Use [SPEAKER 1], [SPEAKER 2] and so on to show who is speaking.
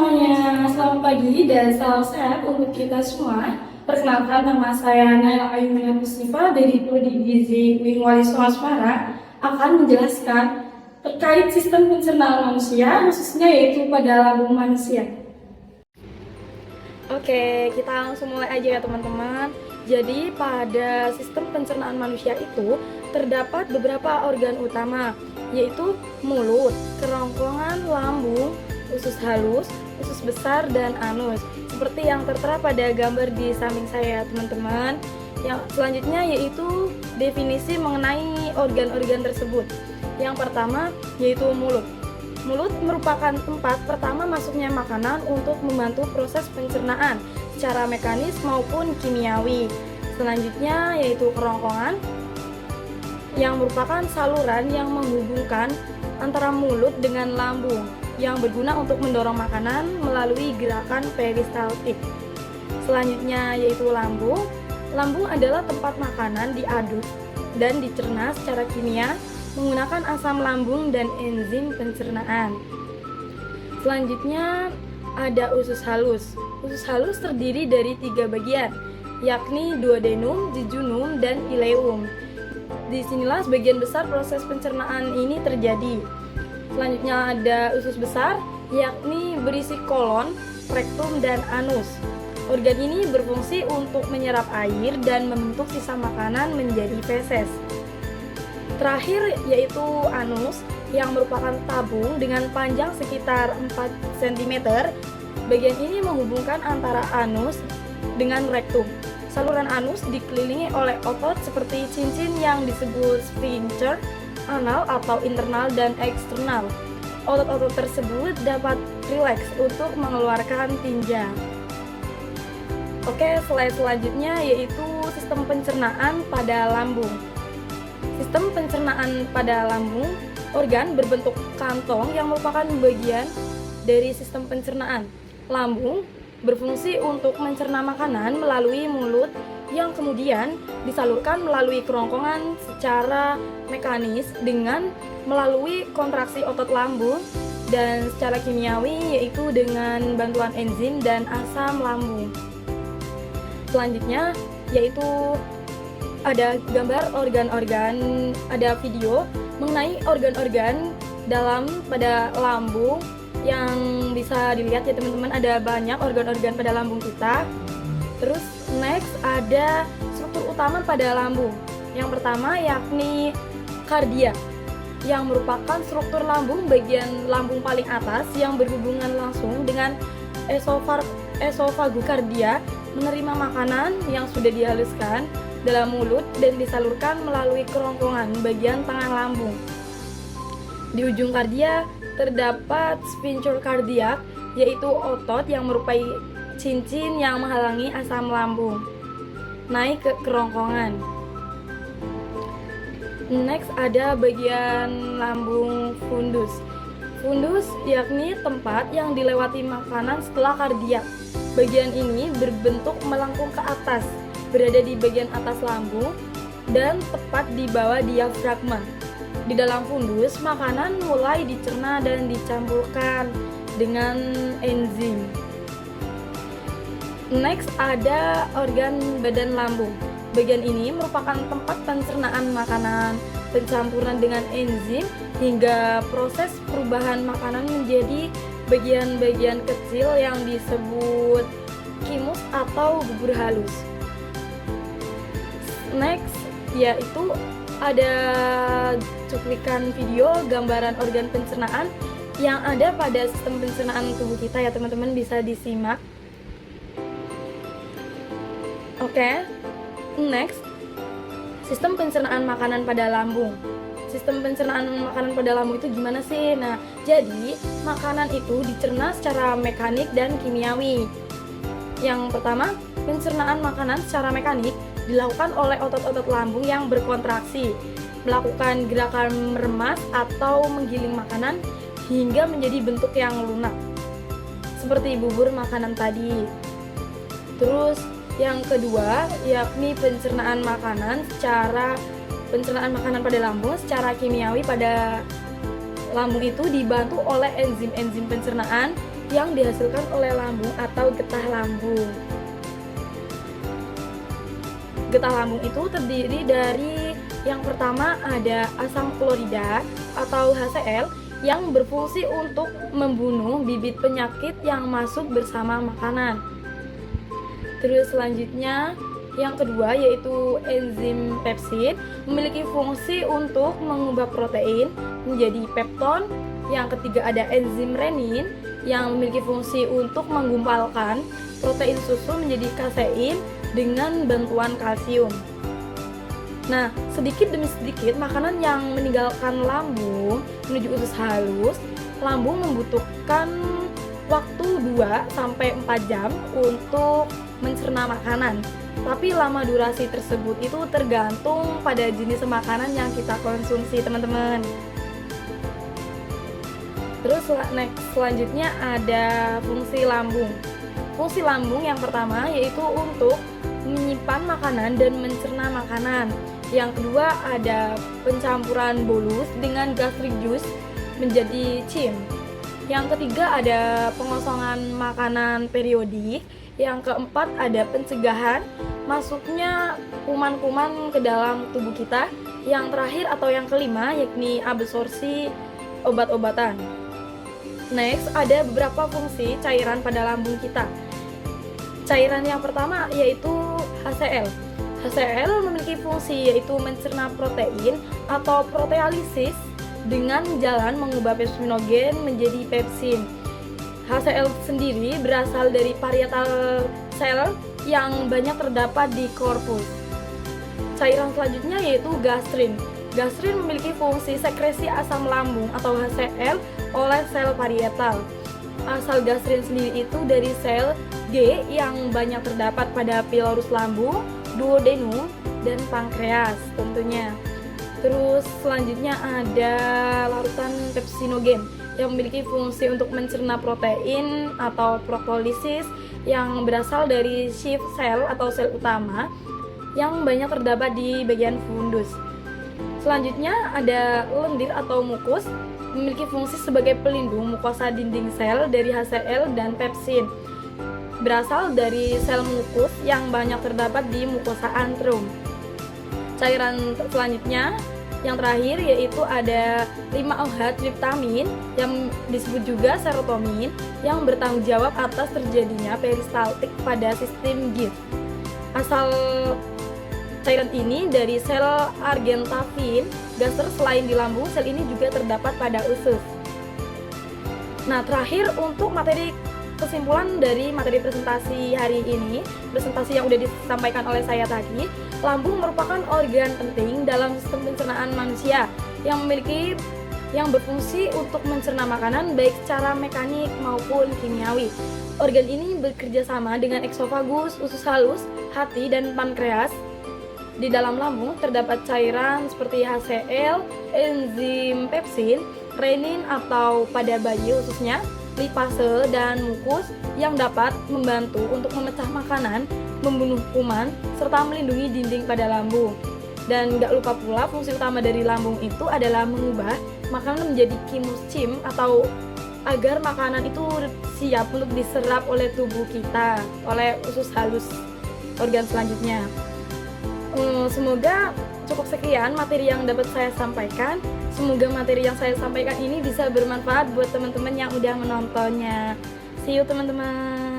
[SPEAKER 1] semuanya, selamat pagi dan salam sehat untuk kita semua. Perkenalkan, nama saya Naila Ayumina Musnifa dari Prodi Gizi UIN Wali Songo Semarang akan menjelaskan terkait sistem pencernaan manusia, khususnya yaitu pada lambung manusia.
[SPEAKER 2] Oke, kita langsung mulai aja ya teman-teman. Jadi pada sistem pencernaan manusia itu terdapat beberapa organ utama, yaitu mulut, kerongkongan, lambung, usus halus, usus besar, dan anus. Seperti yang tertera pada gambar di samping saya teman-teman. Yang selanjutnya yaitu definisi mengenai organ-organ tersebut. Yang pertama yaitu mulut. Mulut merupakan tempat pertama masuknya makanan untuk membantu proses pencernaan secara mekanis maupun kimiawi. Selanjutnya yaitu kerongkongan, yang merupakan saluran yang menghubungkan antara mulut dengan lambung, yang berguna untuk mendorong makanan melalui gerakan peristaltik. Selanjutnya yaitu lambung. Lambung adalah tempat makanan diaduk dan dicerna secara kimia menggunakan asam lambung dan enzim pencernaan. Selanjutnya ada usus halus. Usus halus terdiri dari 3 bagian, yakni duodenum, jejunum, dan ileum. Disinilah sebagian besar proses pencernaan ini terjadi. Selanjutnya ada usus besar, yakni berisi kolon, rektum, dan anus. Organ ini berfungsi untuk menyerap air dan membentuk sisa makanan menjadi feses. Terakhir yaitu anus, yang merupakan tabung dengan panjang sekitar 4 cm. Bagian ini menghubungkan antara anus dengan rektum. Saluran anus dikelilingi oleh otot seperti cincin yang disebut sphincter, anal atau internal dan eksternal. Otot-otot tersebut dapat rileks untuk mengeluarkan tinja. Oke, slide selanjutnya yaitu sistem pencernaan pada lambung. Sistem pencernaan pada lambung, organ berbentuk kantong yang merupakan bagian dari sistem pencernaan. Lambung berfungsi untuk mencerna makanan melalui mulut yang kemudian disalurkan melalui kerongkongan secara mekanis dengan melalui kontraksi otot lambung, dan secara kimiawi yaitu dengan bantuan enzim dan asam lambung. Selanjutnya yaitu ada gambar organ-organ, ada video mengenai organ-organ pada lambung yang bisa dilihat ya teman-teman. Ada banyak organ-organ pada lambung kita. Terus next ada struktur utama pada lambung. Yang pertama yakni kardia, yang merupakan struktur lambung bagian lambung paling atas yang berhubungan langsung dengan esofagokardia, menerima makanan yang sudah dihaluskan dalam mulut dan disalurkan melalui kerongkongan bagian tangan lambung. Di ujung kardia terdapat sphincter kardiak, yaitu otot yang merupai cincin yang menghalangi asam lambung naik ke kerongkongan. Next ada bagian lambung fundus. Fundus yakni tempat yang dilewati makanan setelah kardiak. Bagian ini berbentuk melengkung ke atas, berada di bagian atas lambung dan tepat di bawah diafragma. Di dalam fundus, makanan mulai dicerna dan dicampurkan dengan enzim. Next ada organ badan lambung. Bagian ini merupakan tempat pencernaan makanan, pencampuran dengan enzim, hingga proses perubahan makanan menjadi bagian-bagian kecil yang disebut kimus atau bubur halus. Next yaitu ada cuplikan video gambaran organ pencernaan yang ada pada sistem pencernaan tubuh kita ya teman-teman, bisa disimak. Oke, next sistem pencernaan makanan pada lambung. Sistem pencernaan makanan pada lambung itu gimana sih? Nah, jadi makanan itu dicerna secara mekanik dan kimiawi. Yang pertama, pencernaan makanan secara mekanik dilakukan oleh otot-otot lambung yang berkontraksi, melakukan gerakan meremas atau menggiling makanan hingga menjadi bentuk yang lunak, seperti bubur makanan tadi. Terus yang kedua yakni pencernaan makanan pada lambung secara kimiawi. Pada lambung itu dibantu oleh enzim-enzim pencernaan yang dihasilkan oleh lambung atau getah lambung. Getah lambung itu terdiri dari yang pertama ada asam klorida atau HCl yang berfungsi untuk membunuh bibit penyakit yang masuk bersama makanan. Terus selanjutnya yang kedua yaitu enzim pepsid memiliki fungsi untuk mengubah protein menjadi pepton. Yang ketiga ada enzim renin yang memiliki fungsi untuk menggumpalkan protein susu menjadi kasein dengan bantuan kalsium. Nah, sedikit demi sedikit makanan yang meninggalkan lambung menuju usus halus, lambung membutuhkan waktu 2-4 jam untuk mencerna makanan. Tapi lama durasi tersebut itu tergantung pada jenis makanan yang kita konsumsi, teman-teman. Terus selanjutnya ada fungsi lambung. Fungsi lambung yang pertama yaitu untuk menyimpan makanan dan mencerna makanan. Yang kedua ada pencampuran bolus dengan gastric juice menjadi chim. Yang ketiga ada pengosongan makanan periodik. Yang keempat ada pencegahan masuknya kuman-kuman ke dalam tubuh kita. Yang terakhir atau yang kelima yakni absorpsi obat-obatan. Next ada beberapa fungsi cairan pada lambung kita. Cairan yang pertama yaitu HCl. HCl memiliki fungsi yaitu mencerna protein atau proteolisis dengan jalan mengubah pepsinogen menjadi pepsin. HCl sendiri berasal dari parietal sel yang banyak terdapat di korpus. Cairan selanjutnya yaitu gastrin. Gastrin memiliki fungsi sekresi asam lambung atau HCl oleh sel parietal. Asal gastrin sendiri itu dari sel G yang banyak terdapat pada pilorus lambung, duodenum, dan pankreas tentunya. Terus selanjutnya ada larutan pepsinogen yang memiliki fungsi untuk mencerna protein atau proteolisis yang berasal dari sheath cell atau sel utama yang banyak terdapat di bagian fundus. Selanjutnya ada lendir atau mukus memiliki fungsi sebagai pelindung mukosa dinding sel dari HCl dan pepsin. Berasal dari sel mukus yang banyak terdapat di mukosa antrum. Cairan selanjutnya yang terakhir yaitu ada 5-OH triptamin yang disebut juga serotonin yang bertanggung jawab atas terjadinya peristaltik pada sistem gift. Asal cairan ini dari sel argentavin gaster. Selain di lambung, sel ini juga terdapat pada usus. Nah, terakhir untuk materi kesimpulan dari materi presentasi hari ini, presentasi yang udah disampaikan oleh saya tadi, lambung merupakan organ penting dalam sistem pencernaan manusia yang berfungsi untuk mencerna makanan baik secara mekanik maupun kimiawi. Organ ini bekerja sama dengan eksofagus, usus halus, hati, dan pankreas. Di dalam lambung terdapat cairan seperti HCl, enzim pepsin, renin atau pada bayi khususnya, lipase, dan mukus yang dapat membantu untuk memecah makanan, membunuh kuman, serta melindungi dinding pada lambung. Dan gak lupa pula fungsi utama dari lambung itu adalah mengubah makanan menjadi chim atau agar makanan itu siap untuk diserap oleh tubuh kita, oleh usus halus organ selanjutnya. Semoga cukup sekian materi yang dapat saya sampaikan. Semoga materi yang saya sampaikan ini bisa bermanfaat buat teman-teman yang udah menontonnya. See you teman-teman.